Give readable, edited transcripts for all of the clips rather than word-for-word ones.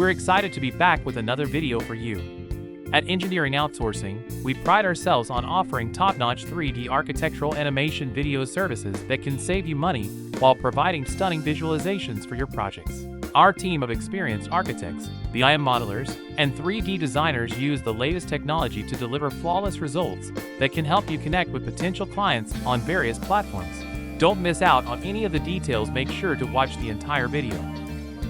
We're excited to be back with another video for you. At Engineering Outsourcing, we pride ourselves on offering top-notch 3D architectural animation video services that can save you money while providing stunning visualizations for your projects. Our team of experienced architects, BIM modelers, and 3D designers use the latest technology to deliver flawless results that can help you connect with potential clients on various platforms. Don't miss out on any of the details. Make sure to watch the entire video.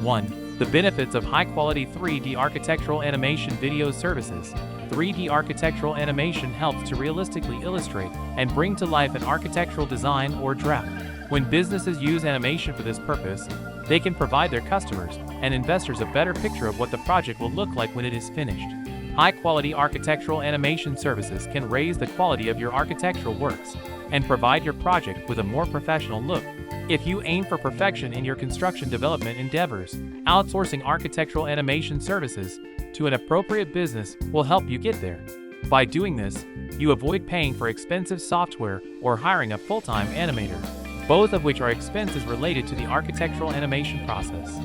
1. The benefits of high-quality 3D architectural animation video services. 3D architectural animation helps to realistically illustrate and bring to life an architectural design or draft. When businesses use animation for this purpose, they can provide their customers and investors a better picture of what the project will look like when it is finished. High-quality architectural animation services can raise the quality of your architectural works and provide your project with a more professional look. If you aim for perfection in your construction development endeavors, outsourcing architectural animation services to an appropriate business will help you get there. By doing this, you avoid paying for expensive software or hiring a full-time animator, both of which are expenses related to the architectural animation process.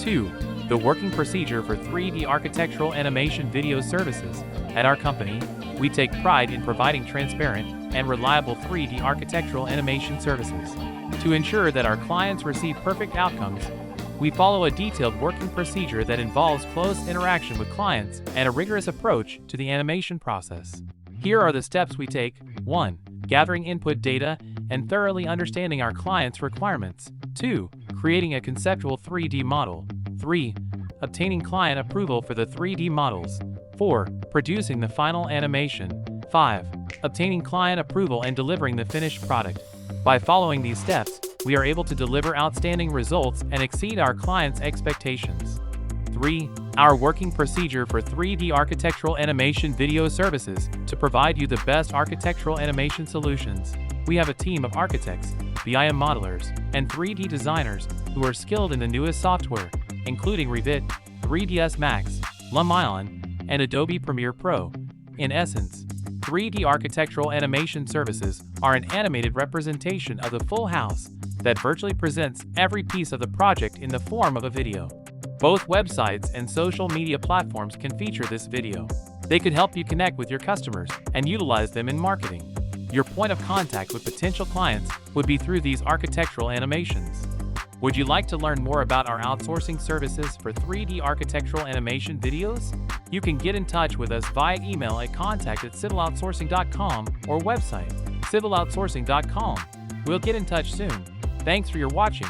2. The working procedure for 3D architectural animation video services. At our company, we take pride in providing transparent and reliable 3D architectural animation services. To ensure that our clients receive perfect outcomes, we follow a detailed working procedure that involves close interaction with clients and a rigorous approach to the animation process. Here are the steps we take. 1. Gathering input data and thoroughly understanding our clients' requirements. 2. Creating a conceptual 3D model. 3. Obtaining client approval for the 3D models. 4. Producing the final animation. 5. Obtaining client approval and delivering the finished product. By following these steps, we are able to deliver outstanding results and exceed our clients' expectations. 3. Our working procedure for 3D architectural animation video services. To provide you the best architectural animation solutions, we have a team of architects, BIM modelers, and 3D designers who are skilled in the newest software, including Revit, 3ds Max, Lumion, and Adobe Premiere Pro. In essence, 3D architectural animation services are an animated representation of the full house that virtually presents every piece of the project in the form of a video. Both websites and social media platforms can feature this video. They could help you connect with your customers and utilize them in marketing. Your point of contact with potential clients would be through these architectural animations. Would you like to learn more about our outsourcing services for 3D architectural animation videos? You can get in touch with us via email at contact@civiloutsourcing.com or website civiloutsourcing.com. We'll get in touch soon. Thanks for your watching.